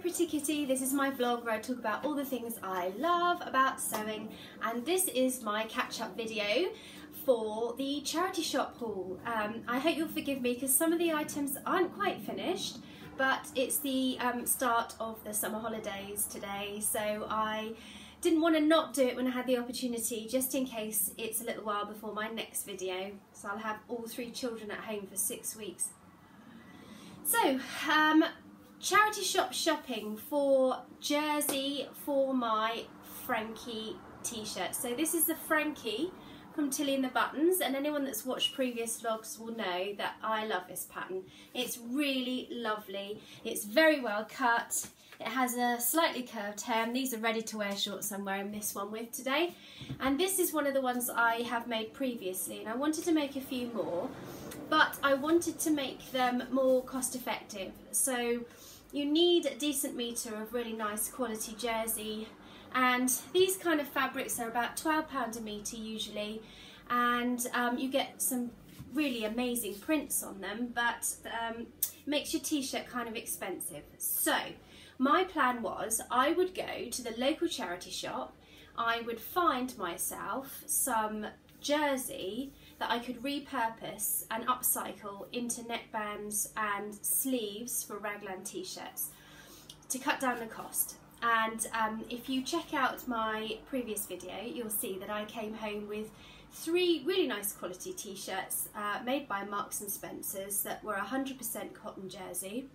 Pretty Kitty. This is my vlog where I talk about all the things I love about sewing, and this is my catch-up video for the charity shop haul. I hope you'll forgive me because some of the items aren't quite finished, but it's the start of the summer holidays today, so I didn't want to not do it when I had the opportunity, just in case it's a little while before my next video. So I'll have all 3 children at home for 6 weeks. So, charity shop shopping for jersey for my Frankie t-shirt. So this is the Frankie from Tilly and the Buttons, and anyone that's watched previous vlogs will know that I love this pattern. It's really lovely. It's very well cut. It has a slightly curved hem. These are ready to wear shorts I'm wearing this one with today. And this is one of the ones I have made previously, and I wanted to make a few more, but I wanted to make them more cost effective. So you need a decent metre of really nice quality jersey, and these kind of fabrics are about £12 a metre usually, and you get some really amazing prints on them, but makes your t-shirt kind of expensive. So my plan was I would go to the local charity shop, I would find myself some jersey that I could repurpose and upcycle into neckbands and sleeves for raglan t-shirts to cut down the cost. And if you check out my previous video, you'll see that I came home with 3 really nice quality t-shirts made by Marks and Spencer's that were 100% cotton jersey,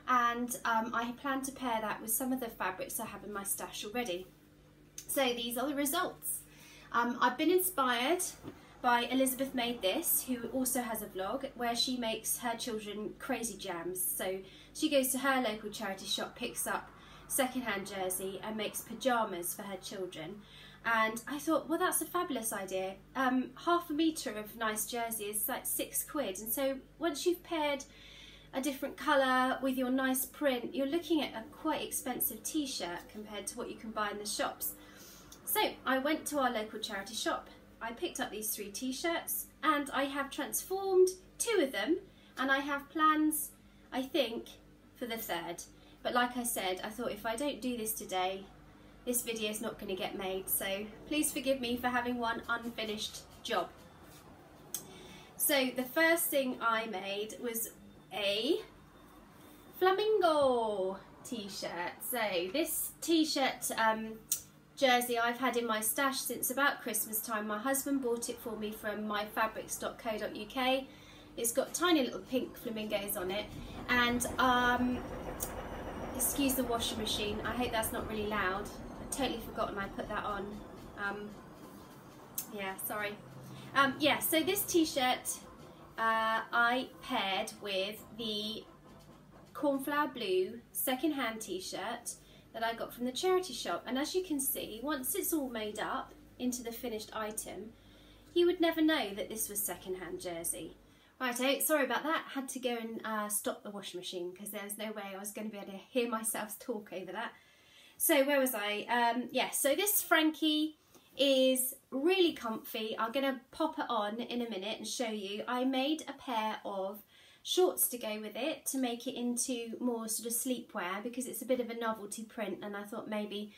and I plan to pair that with some of the fabrics I have in my stash already. So these are the results. I've been inspired by Elizabeth Made This, who also has a vlog where she makes her children crazy jams. So she goes to her local charity shop, picks up second-hand jersey and makes pajamas for her children. And I thought, well, that's a fabulous idea. Half a metre of nice jersey is like £6, and so once you've paired a different colour with your nice print, you're looking at a quite expensive t-shirt compared to what you can buy in the shops. So I went to our local charity shop, I picked up these 3 t-shirts, and I have transformed 2 of them, and I have plans, I think, for the 3rd. But like I said, I thought if I don't do this today, this video is not going to get made, so please forgive me for having one unfinished job. So the first thing I made was a flamingo t-shirt. So this t-shirt jersey I've had in my stash since about Christmas time. My husband bought it for me from myfabrics.co.uk. It's got tiny little pink flamingos on it, and excuse the washing machine, I hope that's not really loud. I'd totally forgotten I put that on. Yeah, sorry. Yeah, so this t-shirt I paired with the cornflower blue second-hand t-shirt that I got from the charity shop, and as you can see, once it's all made up into the finished item, you would never know that this was second-hand jersey. Righto, sorry about that, had to go and stop the washing machine because there was no way I was going to be able to hear myself talk over that. So where was I? Yeah, so this Frankie is really comfy. I'm going to pop it on in a minute and show you. I made a pair of shorts to go with it to make it into more sort of sleepwear because it's a bit of a novelty print, and I thought maybe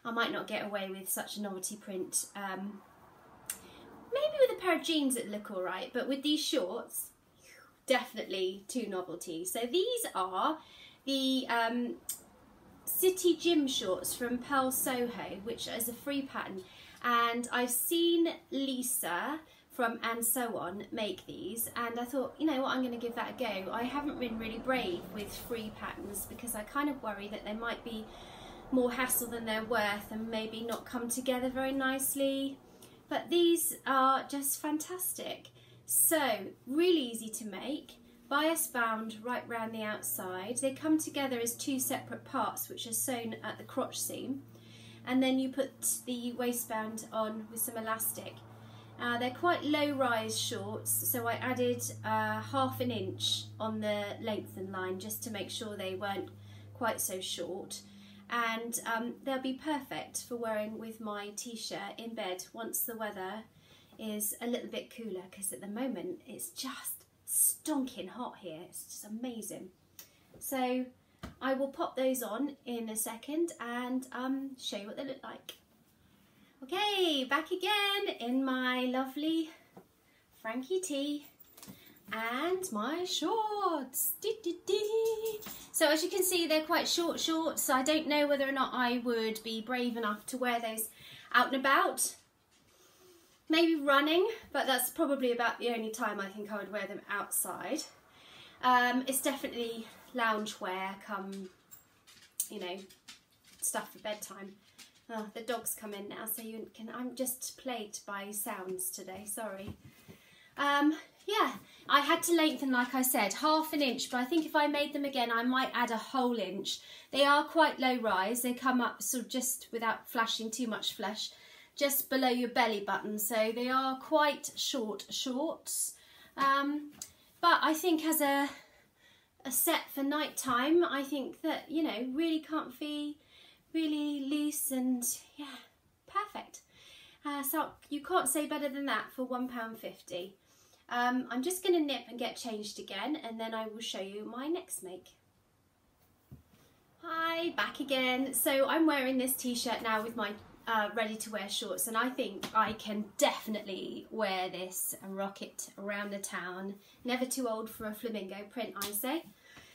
I might not get away with such a novelty print. Maybe with a pair of jeans it'd look alright, but with these shorts, definitely too novelty. So these are the City Gym shorts from Purl Soho, which is a free pattern, and I've seen Lisa from And So On make these, and I thought, you know what, I'm going to give that a go. I haven't been really brave with free patterns because I kind of worry that they might be more hassle than they're worth and maybe not come together very nicely. But these are just fantastic. So, really easy to make, bias bound right round the outside. They come together as 2 separate parts which are sewn at the crotch seam, and then you put the waistband on with some elastic. They're quite low rise shorts, so I added ½ an inch on the lengthen line just to make sure they weren't quite so short. And they'll be perfect for wearing with my t-shirt in bed once the weather is a little bit cooler, because at the moment it's just stonking hot here. It's just amazing. So I will pop those on in a second and show you what they look like. Okay, back again in my lovely Frankie T and my shorts. So as you can see, they're quite short shorts. I don't know whether or not I would be brave enough to wear those out and about. Maybe running, but that's probably about the only time I think I would wear them outside. It's definitely loungewear, come, you know, stuff for bedtime. Oh, the dog's come in now, so you can. I'm just plagued by sounds today. Sorry. Yeah, I had to lengthen, like I said, 1/2 inch, but I think if I made them again, I might add a whole inch. They are quite low rise. They come up sort of just without flashing too much flesh, just below your belly button. So they are quite short shorts. But I think as a set for night time, I think that, you know, really comfy, really loose, and yeah, perfect. So you can't say better than that for £1.50. I'm just going to nip and get changed again, and then I will show you my next make. Hi, back again. So I'm wearing this t-shirt now with my ready to wear shorts, and I think I can definitely wear this and rock it around the town. Never too old for a flamingo print, I say.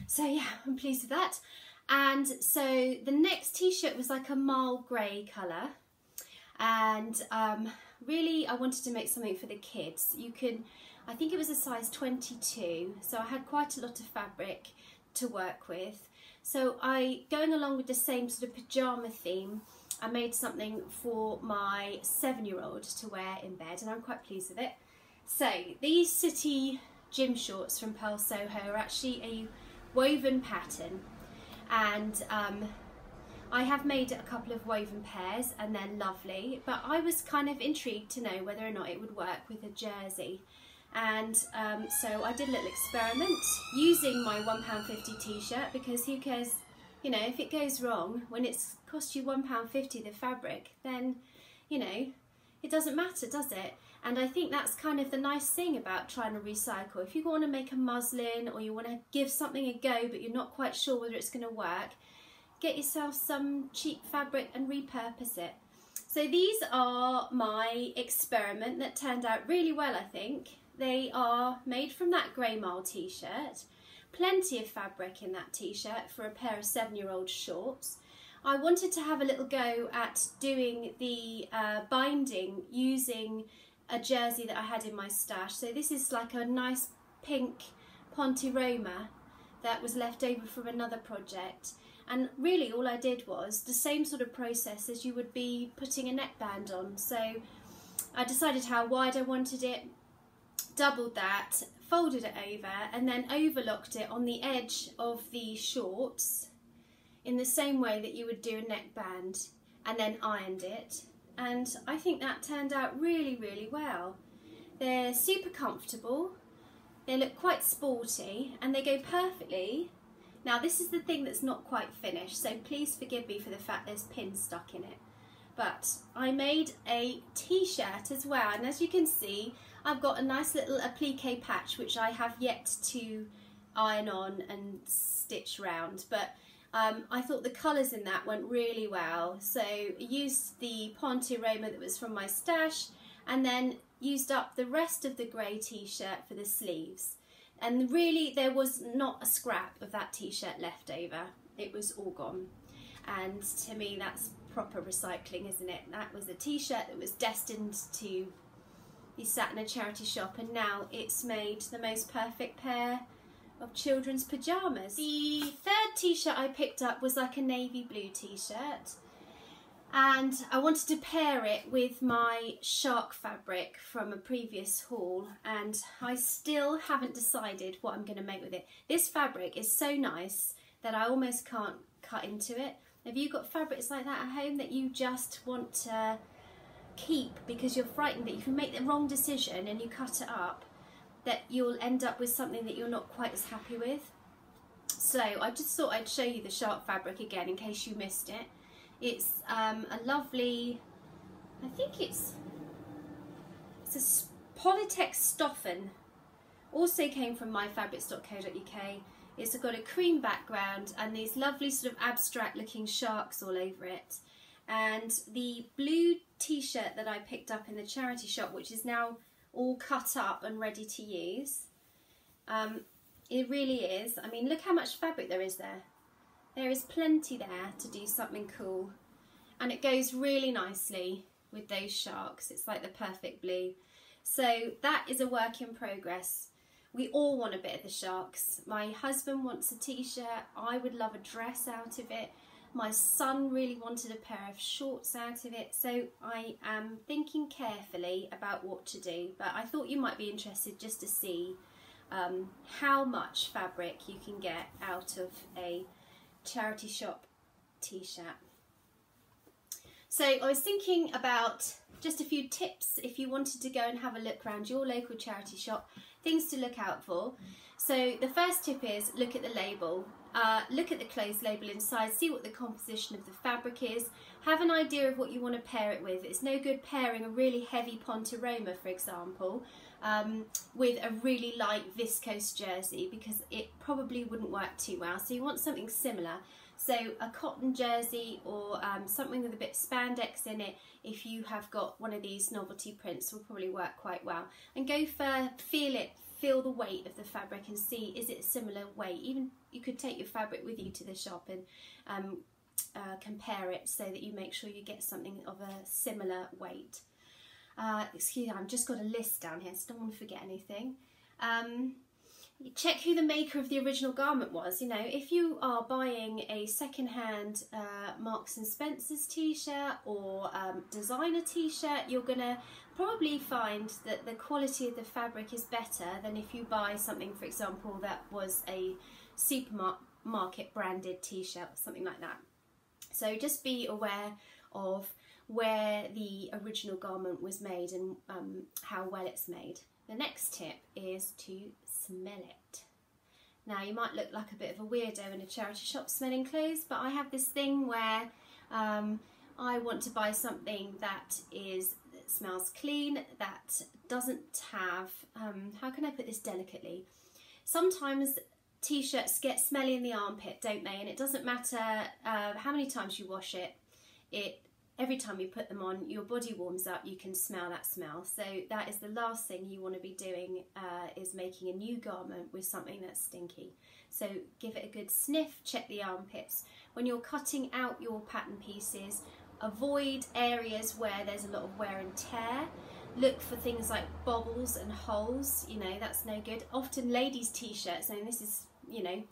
So yeah, I'm pleased with that. And so the next t-shirt was like a mild grey colour, and really I wanted to make something for the kids. You can, I think it was a size 22, so I had quite a lot of fabric to work with. So going along with the same sort of pyjama theme, I made something for my 7-year-old to wear in bed, and I'm quite pleased with it. So these city gym shorts from Purl Soho are actually a woven pattern, and I have made a couple of woven pairs and they're lovely, but I was kind of intrigued to know whether or not it would work with a jersey. And so I did a little experiment using my £1.50 t-shirt, because who cares, you know, if it goes wrong, when it's cost you £1.50 the fabric, then, you know, it doesn't matter, does it? And I think that's kind of the nice thing about trying to recycle. If you want to make a muslin, or you want to give something a go but you're not quite sure whether it's going to work, get yourself some cheap fabric and repurpose it. So these are my experiment that turned out really well, I think. They are made from that grey marl t-shirt. Plenty of fabric in that t-shirt for a pair of 7-year-old shorts. I wanted to have a little go at doing the binding using a jersey that I had in my stash. So this is like a nice pink Ponte Roma that was left over from another project. And really all I did was the same sort of process as you would be putting a neckband on. So I decided how wide I wanted it, doubled that, folded it over, and then overlocked it on the edge of the shorts in the same way that you would do a neckband, and then ironed it. And I think that turned out really, really well. They're super comfortable, they look quite sporty, and they go perfectly. Now this is the thing that's not quite finished, so please forgive me for the fact there's pins stuck in it. But I made a t-shirt as well, and as you can see, I've got a nice little applique patch which I have yet to iron on and stitch round, but I thought the colours in that went really well. So I used the Ponte Roma that was from my stash, and then used up the rest of the grey t-shirt for the sleeves. And really there was not a scrap of that t-shirt left over. It was all gone. And to me that's proper recycling, isn't it? That was a t-shirt that was destined to be sat in a charity shop, and now it's made the most perfect pair of children's pyjamas. The third t-shirt I picked up was like a navy blue t-shirt, and I wanted to pair it with my shark fabric from a previous haul, and I still haven't decided what I'm going to make with it. This fabric is so nice that I almost can't cut into it. Have you got fabrics like that at home that you just want to keep because you're frightened that if you make the wrong decision and you cut it up, that you'll end up with something that you're not quite as happy with? So I just thought I'd show you the shark fabric again in case you missed it. It's a lovely, I think it's a Polytex Stoffen. Also came from myfabrics.co.uk. It's got a cream background and these lovely sort of abstract looking sharks all over it. And the blue t-shirt that I picked up in the charity shop, which is now all cut up and ready to use, it really is. I mean, look how much fabric there is there. There is plenty there to do something cool. And it goes really nicely with those sharks. It's like the perfect blue. So that is a work in progress. We all want a bit of the sharks. My husband wants a t-shirt. I would love a dress out of it. My son really wanted a pair of shorts out of it. So I am thinking carefully about what to do. But I thought you might be interested just to see how much fabric you can get out of a charity shop t-shirt. So I was thinking about just a few tips if you wanted to go and have a look around your local charity shop, things to look out for. So the first tip is look at the label. Look at the clothes label inside, see what the composition of the fabric is, have an idea of what you want to pair it with. It's no good pairing a really heavy Pontoroma, for example, with a really light viscose jersey, because it probably wouldn't work too well. So you want something similar. So a cotton jersey or something with a bit of spandex in it, if you have got one of these novelty prints, will probably work quite well. And go for feel it. Feel the weight of the fabric and see, is it a similar weight? Even you could take your fabric with you to the shop and compare it so that you make sure you get something of a similar weight. Excuse me, I've just got a list down here, so don't want to forget anything. Check who the maker of the original garment was. You know, if you are buying a second-hand Marks and Spencer's t-shirt or designer t-shirt, you're gonna probably find that the quality of the fabric is better than if you buy something, for example, that was a supermarket branded t-shirt or something like that. So just be aware of where the original garment was made and how well it's made. The next tip is to smell it. Now, you might look like a bit of a weirdo in a charity shop smelling clothes, but I have this thing where I want to buy something that smells clean, that doesn't have, how can I put this delicately? Sometimes t-shirts get smelly in the armpit, don't they? And it doesn't matter how many times you wash it, every time you put them on, your body warms up, you can smell that smell. So that is the last thing you want to be doing, is making a new garment with something that's stinky. So give it a good sniff, check the armpits. When you're cutting out your pattern pieces, avoid areas where there's a lot of wear and tear. Look for things like bobbles and holes, you know, that's no good. Often ladies' t-shirts, and this is, you know,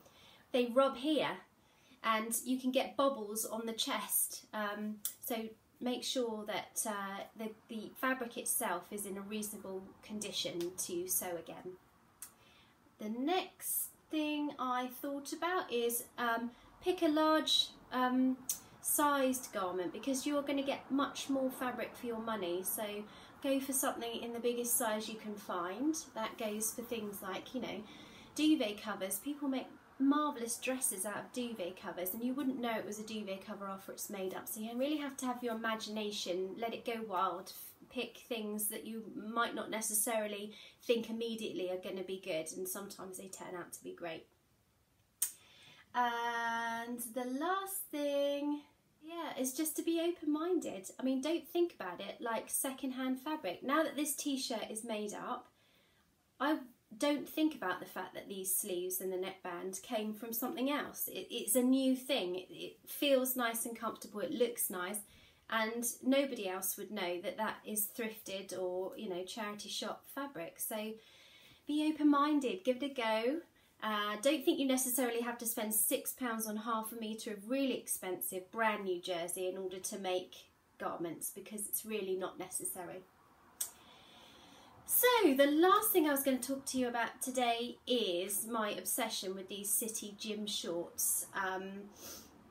they rub here, and you can get bobbles on the chest. So make sure that the fabric itself is in a reasonable condition to sew again. The next thing I thought about is pick a large sized garment, because you're going to get much more fabric for your money. So go for something in the biggest size you can find. That goes for things like, you know, duvet covers. People make marvellous dresses out of duvet covers, and you wouldn't know it was a duvet cover after it's made up. So you really have to have your imagination, let it go wild, pick things that you might not necessarily think immediately are going to be good, and sometimes they turn out to be great. And the last thing, yeah, is just to be open-minded. I mean, don't think about it like second-hand fabric. Now that this t-shirt is made up, I don't think about the fact that these sleeves and the neckband came from something else. It's a new thing. It feels nice and comfortable, it looks nice, and nobody else would know that that is thrifted or, you know, charity shop fabric. So be open-minded, give it a go. Don't think you necessarily have to spend £6 on half a metre of really expensive brand new jersey in order to make garments, because it's really not necessary. So the last thing I was going to talk to you about today is my obsession with these City Gym shorts.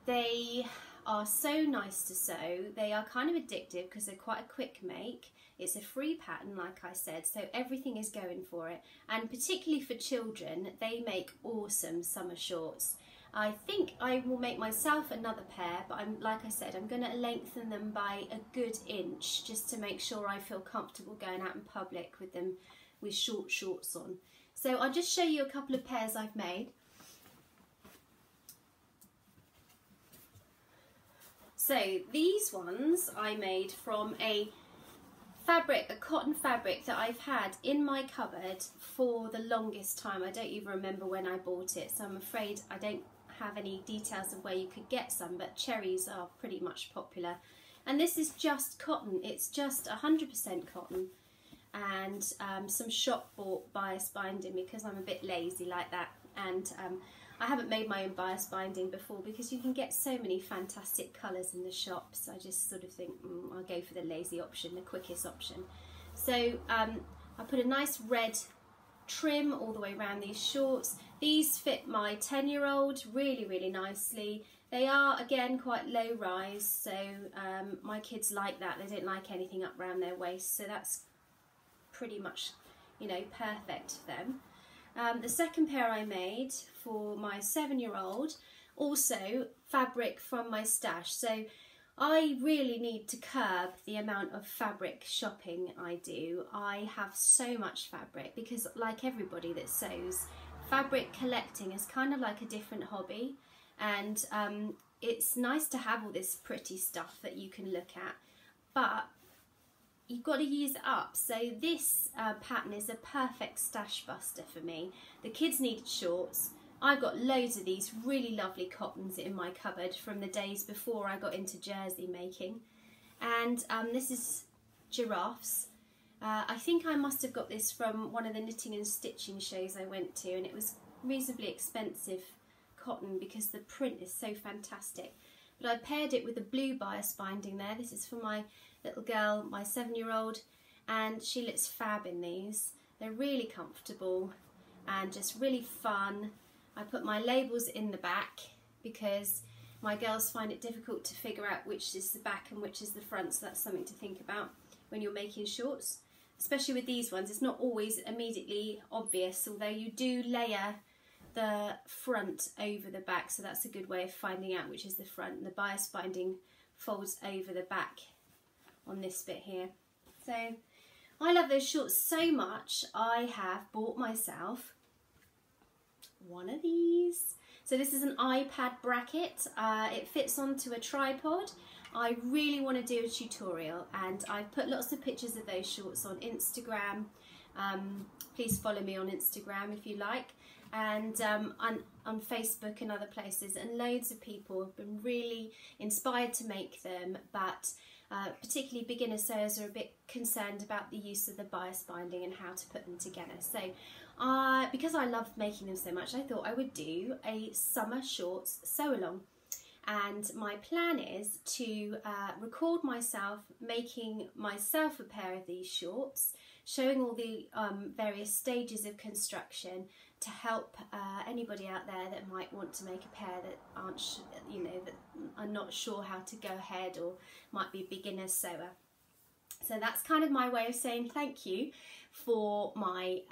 They are so nice to sew. They are kind of addictive because they're quite a quick make. It's a free pattern, like I said, so everything is going for it. And particularly for children, they make awesome summer shorts. I think I will make myself another pair, but like I said, I'm going to lengthen them by a good inch just to make sure I feel comfortable going out in public with them with short shorts on. So I'll just show you a couple of pairs I've made. So these ones I made from a cotton fabric that I've had in my cupboard for the longest time. I don't even remember when I bought it, so I'm afraid I don't have any details of where you could get some, but cherries are pretty much popular. And this is just cotton, it's just 100% cotton, and some shop bought bias binding because I'm a bit lazy like that, and I haven't made my own bias binding before because you can get so many fantastic colours in the shops. I just sort of think I'll go for the lazy option, the quickest option. So I put a nice red trim all the way around these shorts. These fit my 10-year-old really, really nicely. They are, again, quite low rise, so my kids like that. They don't like anything up around their waist, so that's pretty much, you know, perfect for them. The second pair I made for my 7-year-old, also fabric from my stash. So I really need to curb the amount of fabric shopping I do. I have so much fabric because, like everybody that sews, fabric collecting is kind of like a different hobby, and it's nice to have all this pretty stuff that you can look at, but you've got to use it up. So this pattern is a perfect stash buster for me. The kids needed shorts. I've got loads of these really lovely cottons in my cupboard from the days before I got into jersey making. And this is giraffes. I think I must have got this from one of the knitting and stitching shows I went to, and it was reasonably expensive cotton because the print is so fantastic. But I paired it with the blue bias binding there. This is for my little girl, my 7-year-old, and she looks fab in these. They're really comfortable and just really fun. I put my labels in the back because my girls find it difficult to figure out which is the back and which is the front, so that's something to think about when you're making shorts. Especially with these ones, it's not always immediately obvious, although you do layer the front over the back, so that's a good way of finding out which is the front. The bias binding folds over the back on this bit here. So I love those shorts so much, I have bought myself one of these. So this is an iPad bracket. It fits onto a tripod. I really want to do a tutorial, and I've put lots of pictures of those shorts on Instagram. Please follow me on Instagram if you like, and on Facebook and other places, and loads of people have been really inspired to make them, but particularly beginner sewers are a bit concerned about the use of the bias binding and how to put them together. So because I love making them so much, I thought I would do a summer shorts sew along. And my plan is to record myself making myself a pair of these shorts, showing all the various stages of construction to help anybody out there that might want to make a pair that aren't, that are not sure how to go ahead or might be a beginner sewer. So that's kind of my way of saying thank you for my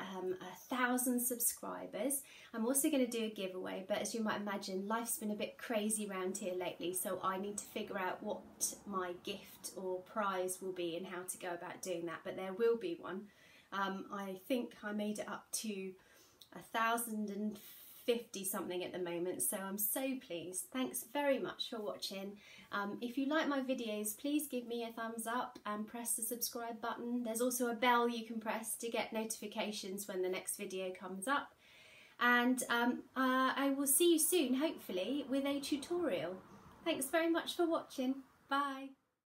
1,000 subscribers. I'm also going to do a giveaway, but as you might imagine, life's been a bit crazy around here lately, so I need to figure out what my gift or prize will be and how to go about doing that, but there will be one. I think I made it up to 1,050 something at the moment, so I'm so pleased. Thanks very much for watching. If you like my videos, please give me a thumbs up and press the subscribe button. There's also a bell you can press to get notifications when the next video comes up, and I will see you soon, hopefully with a tutorial. Thanks very much for watching. Bye.